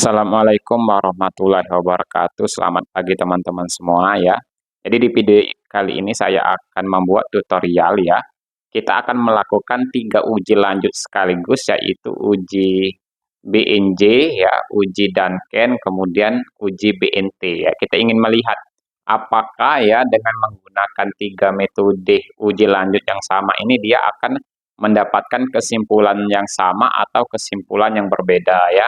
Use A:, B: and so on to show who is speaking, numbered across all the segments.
A: Assalamualaikum warahmatullahi wabarakatuh. Selamat pagi teman-teman semua ya. Jadi di video kali ini saya akan membuat tutorial ya. Kita akan melakukan 3 uji lanjut sekaligus, yaitu uji BNJ ya, uji Duncan, kemudian uji BNT ya. Kita ingin melihat apakah ya dengan menggunakan 3 metode uji lanjut yang sama ini dia akan mendapatkan kesimpulan yang sama atau kesimpulan yang berbeda ya.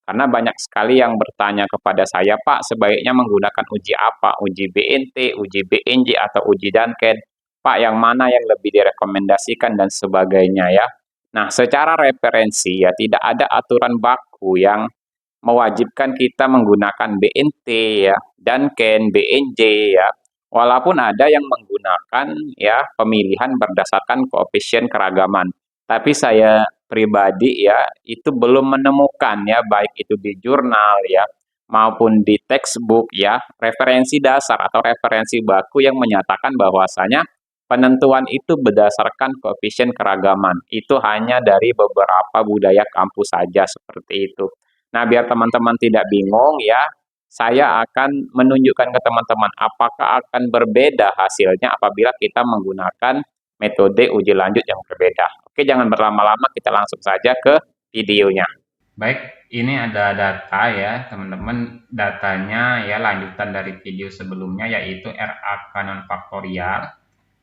A: Karena banyak sekali yang bertanya kepada saya, "Pak, sebaiknya menggunakan uji apa? Uji BNT, uji BNJ, atau uji Duncan? Pak, yang mana yang lebih direkomendasikan?" dan sebagainya ya. Nah, secara referensi ya tidak ada aturan baku yang mewajibkan kita menggunakan BNT ya, Duncan, BNJ ya. Walaupun ada yang menggunakan ya pemilihan berdasarkan koefisien keragaman. Tapi saya pribadi ya itu belum menemukan ya baik itu di jurnal ya maupun di textbook ya referensi dasar atau referensi baku yang menyatakan bahwasanya penentuan itu berdasarkan koefisien keragaman. Itu hanya dari beberapa budaya kampus saja seperti itu. Nah, biar teman-teman tidak bingung ya, saya akan menunjukkan ke teman-teman apakah akan berbeda hasilnya apabila kita menggunakan metode uji lanjut yang berbeda. Oke, jangan berlama-lama, kita langsung saja ke videonya. Baik, ini ada data ya, teman-teman. Datanya ya lanjutan dari video sebelumnya yaitu RAK non faktorial.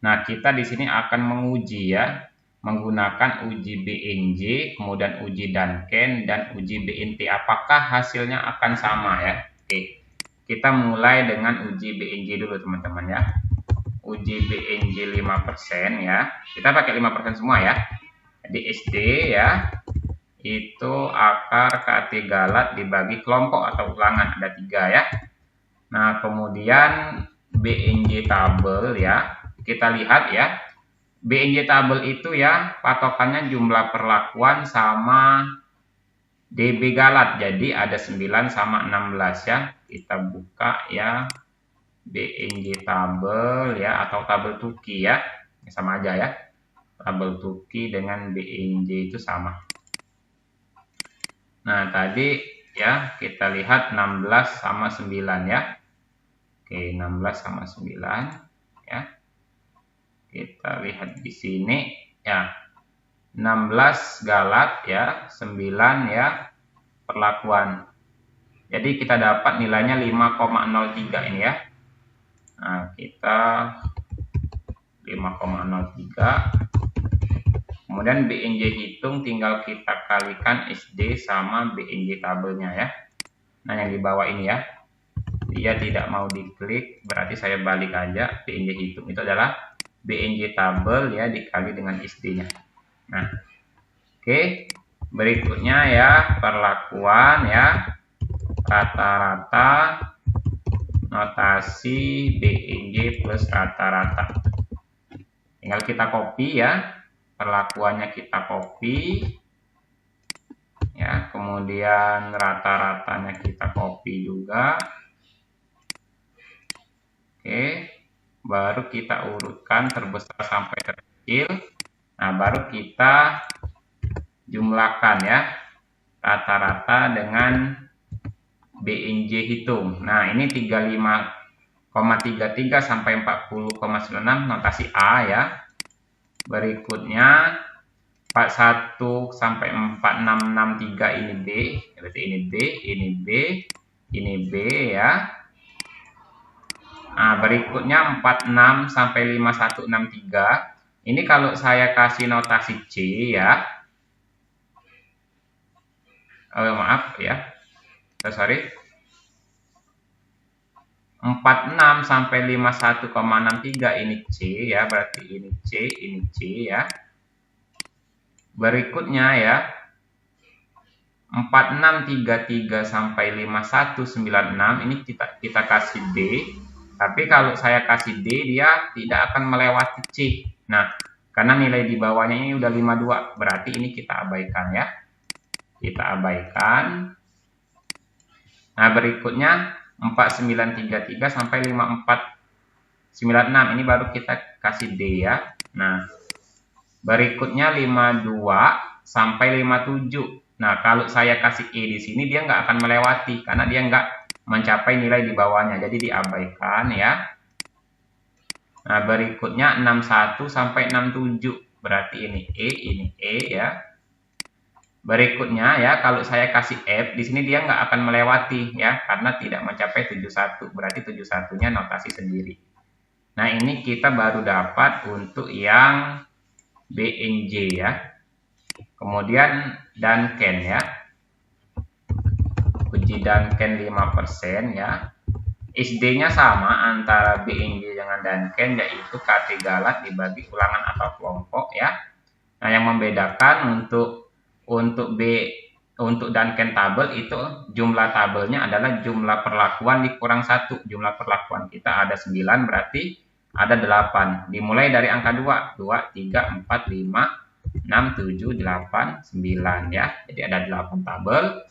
A: Nah, kita di sini akan menguji ya, menggunakan uji BNJ, kemudian uji Duncan, dan uji BNT. Apakah hasilnya akan sama ya? Oke, kita mulai dengan uji BNJ dulu teman-teman ya. Uji BNJ 5% ya. Kita pakai 5% semua ya. Jadi SD ya, itu akar KT galat dibagi kelompok atau ulangan, ada 3 ya. Nah, kemudian BNJ tabel ya. Kita lihat ya, BNJ tabel itu ya patokannya jumlah perlakuan sama DB galat. Jadi ada 9 sama 16 ya. Kita buka ya BNJ tabel ya atau tabel Tuki ya. Sama aja ya. Tabel Tuki dengan BNJ itu sama. Nah, tadi ya kita lihat 16 sama 9 ya. Oke, 16 sama 9 ya. Kita lihat di sini ya. 16 galat ya, 9 ya perlakuan. Jadi kita dapat nilainya 5,03 ini ya. Nah, kita 5,03. Kemudian BNJ hitung tinggal kita kalikan SD sama BNJ tabelnya ya. Nah, yang di bawah ini ya. Dia tidak mau diklik, berarti saya balik aja. BNJ hitung itu adalah BNJ tabel ya dikali dengan SD-nya. Nah, oke. Berikutnya ya perlakuan ya. Rata-rata notasi BNJ plus rata-rata. Tinggal kita copy ya. Perlakuannya kita copy. Ya, kemudian rata-ratanya kita copy juga. Oke. Baru kita urutkan terbesar sampai terkecil. Nah, baru kita jumlahkan ya rata-rata dengan BNJ hitung. Nah, ini 35,33 sampai 40,96 notasi A ya. Berikutnya 41 sampai 4663 ini B, berarti ini B, ini B, ini B ya. Nah, berikutnya 46 sampai 5163. Ini kalau saya kasih notasi C ya. Oh, maaf ya. Sorry. 46 sampai 51,63 ini C ya, berarti ini C ya. Berikutnya ya. 4633 sampai 5196 ini kita kasih D. Tapi kalau saya kasih D dia tidak akan melewati C. Nah, karena nilai di bawahnya ini udah 52, berarti ini kita abaikan ya. Kita abaikan. Nah, berikutnya 4933 sampai 5496 ini baru kita kasih D ya. Nah, berikutnya 52 sampai 57. Nah, kalau saya kasih E di sini, dia nggak akan melewati, karena dia nggak mencapai nilai di bawahnya, jadi diabaikan ya. Nah, berikutnya 61 sampai 67, berarti ini E ya. Berikutnya ya, kalau saya kasih F, di sini dia nggak akan melewati ya, karena tidak mencapai 71, berarti 71-nya notasi sendiri. Nah, ini kita baru dapat untuk yang BNJ ya. Kemudian Duncan ya. Uji Duncan 5% ya. SD-nya sama antara BNJ dengan Duncan, yaitu KT Galat dibagi ulangan atau kelompok ya. Nah, yang membedakan untuk Duncan tabel itu jumlah tabelnya adalah jumlah perlakuan dikurang 1. Jumlah perlakuan kita ada 9, berarti ada 8. Dimulai dari angka 2, 3, 4, 5, 6, 7, 8, 9 ya. Jadi ada 8 tabel.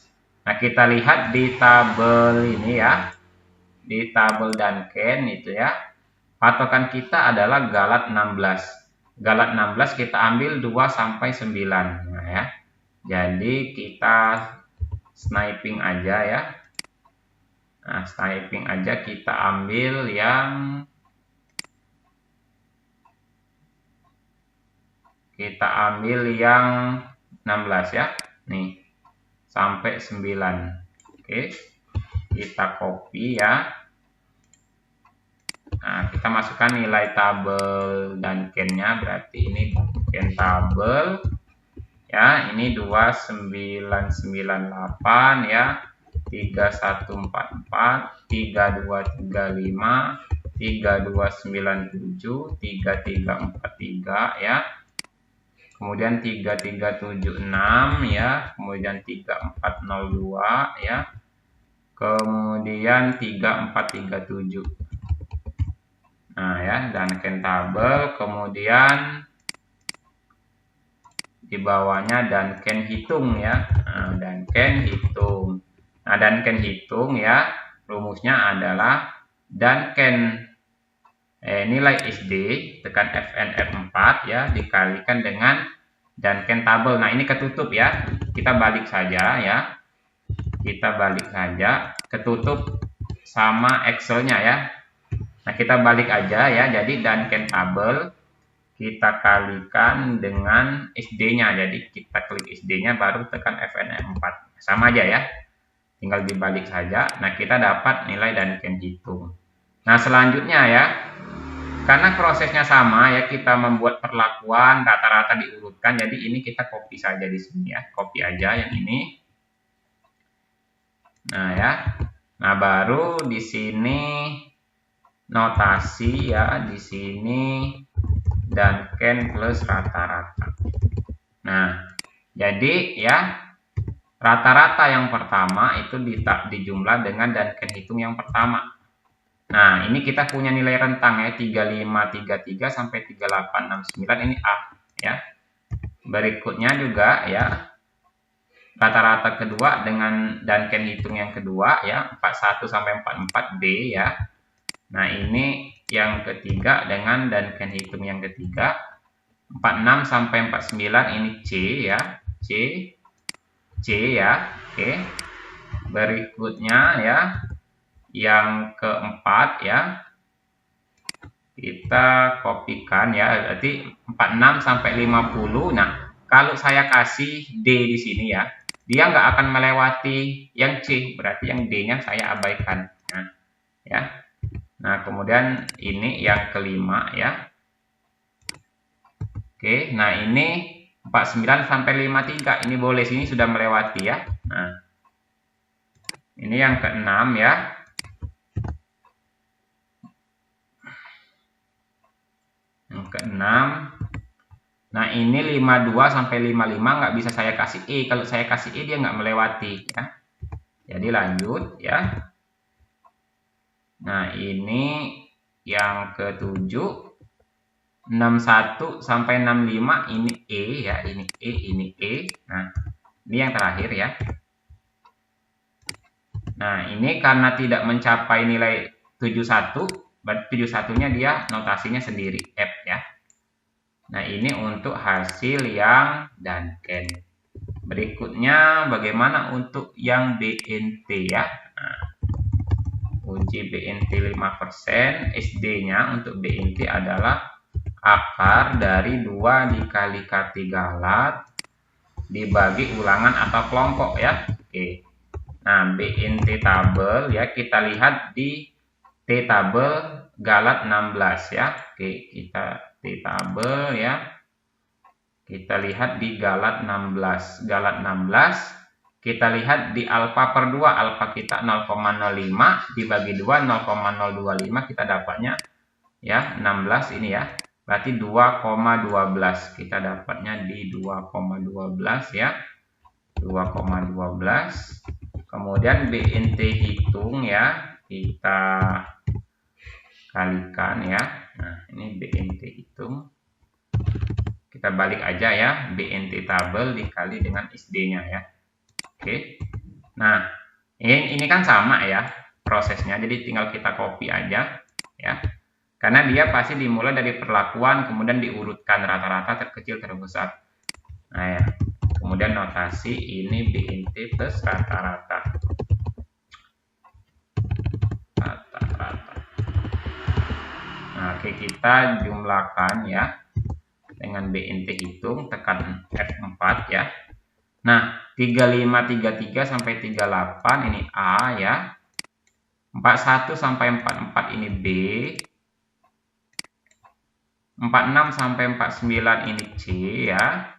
A: Nah, kita lihat di tabel ini ya. Di tabel Duncan itu ya. Patokan kita adalah Galat 16. Galat 16 kita ambil 2 sampai 9. Nah, ya. Jadi kita sniping aja ya. Nah, sniping aja, kita ambil yang 16 ya. Nih, sampai 9. Oke. Kita copy ya. Nah, kita masukkan nilai tabel Duncan-nya, berarti ini Duncan tabel ya, ini 2998 ya, 3144, 3235, 3297, 3343 ya. Kemudian 3376 ya, kemudian 3402 ya. Kemudian 3437. Nah ya, Duncan tabel, kemudian di bawahnya Duncan hitung ya. Nah, Duncan hitung. Nah, Duncan hitung ya, rumusnya adalah Duncan nilai SD tekan Fn F4 ya dikalikan dengan Duncan tabel. Nah, ini ketutup ya. Kita balik saja ya. Kita balik saja, ketutup sama Excel-nya ya. Nah, kita balik aja ya. Jadi Duncan tabel kita kalikan dengan SD-nya. Jadi kita klik SD-nya baru tekan Fn4. Sama aja ya. Tinggal dibalik saja. Nah, kita dapat nilai Duncan hitung. Nah, selanjutnya ya. Karena prosesnya sama ya, kita membuat perlakuan rata-rata diurutkan. Jadi ini kita copy saja di sini ya. Copy aja yang ini. Nah, ya. Nah, baru di sini notasi ya, di sini Duncan plus rata-rata. Nah, jadi ya rata-rata yang pertama itu dijumlah dengan Duncan hitung yang pertama. Nah, ini kita punya nilai rentang ya, 3533 sampai 3869, ini A ya. Berikutnya juga ya rata-rata kedua dengan Duncan hitung yang kedua ya, 41 sampai 44 B ya. Nah, ini yang ketiga dengan Duncan hitung yang ketiga, 46 sampai 49 ini C ya, C ya. Oke. Berikutnya ya yang keempat ya, kita kopikan ya, berarti 46 sampai 50. Nah, kalau saya kasih D di sini ya, dia nggak akan melewati yang C, berarti yang D-nya saya abaikan. Nah, ya. Nah, kemudian ini yang kelima ya. Oke, nah ini 49 sampai 53, ini boleh, sini sudah melewati ya. Nah, ini yang keenam ya. Yang keenam. Nah, ini 52 sampai 55 nggak bisa saya kasih E. Kalau saya kasih E dia nggak melewati ya. Jadi lanjut ya. Nah, ini yang ketujuh, 61 sampai 65 ini E ya, ini E. Nah, ini yang terakhir ya. Nah, ini karena tidak mencapai nilai 71, berarti 71-nya dia notasinya sendiri, F ya. Nah, ini untuk hasil yang Duncan. Berikutnya bagaimana untuk yang BNT ya. Nah, uji BNT 5%, SD-nya untuk BNT adalah akar dari 2 dikalikan 3 lat dibagi ulangan atau kelompok ya. Oke. Nah, BNT tabel ya, kita lihat di T tabel galat 16 ya. Oke, kita T tabel ya. Kita lihat di galat 16. Galat 16, kita lihat di alfa per 2. Alfa kita 0,05 dibagi 2, 0,025 kita dapatnya ya, 16 ini ya. Berarti 2,12. Kita dapatnya di 2,12 ya. 2,12. Kemudian BNT hitung ya. Kita kalikan ya. Nah, ini BNT hitung. Kita balik aja ya, BNT tabel dikali dengan SD-nya ya. Oke. Nah, ini kan sama ya prosesnya, jadi tinggal kita copy aja ya. Karena dia pasti dimulai dari perlakuan, kemudian diurutkan rata-rata terkecil terbesar. Nah ya, kemudian notasi ini BNT plus rata-rata. Rata-rata. Nah, oke, kita jumlahkan ya. Dengan BNT hitung, tekan F4 ya. Nah, 3533 sampai 38 ini A ya. 41 sampai 44 ini B. 46 sampai 49 ini C ya.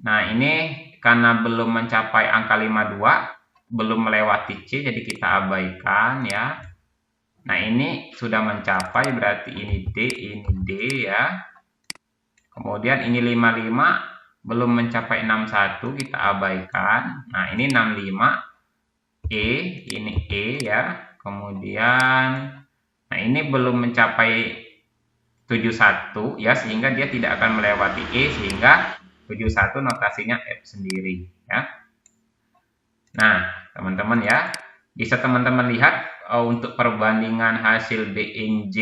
A: Nah, ini karena belum mencapai angka 52, belum melewati C, jadi kita abaikan ya. Nah, ini sudah mencapai, berarti ini D ya. Kemudian ini 55 belum mencapai 61, kita abaikan. Nah, ini 65 ini E ya. Kemudian nah, ini belum mencapai 71 ya, sehingga dia tidak akan melewati E, sehingga 71 notasinya F sendiri ya. Nah, teman-teman ya, bisa teman-teman lihat untuk perbandingan hasil BNJ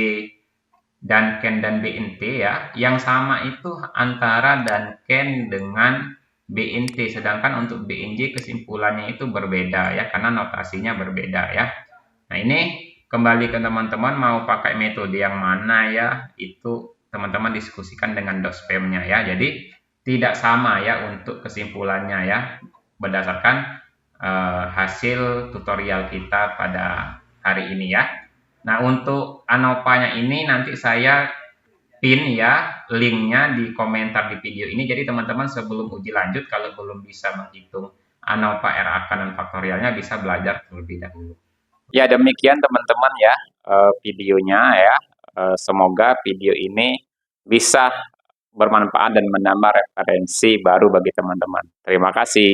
A: dan Ken dan BNT ya, yang sama itu antara dan Ken dengan BNT, sedangkan untuk BNJ kesimpulannya itu berbeda ya, karena notasinya berbeda ya. Nah, ini kembali ke teman-teman mau pakai metode yang mana ya, itu teman-teman diskusikan dengan dospemnya ya. Jadi tidak sama ya untuk kesimpulannya ya, berdasarkan hasil tutorial kita pada hari ini ya. Nah, untuk ANOVA-nya ini nanti saya pin ya linknya di komentar di video ini. Jadi teman-teman sebelum uji lanjut, kalau belum bisa menghitung ANOVA, RAK, dan faktorialnya, bisa belajar terlebih dahulu. Ya, demikian teman-teman ya videonya ya. Semoga video ini bisa bermanfaat dan menambah referensi baru bagi teman-teman. Terima kasih.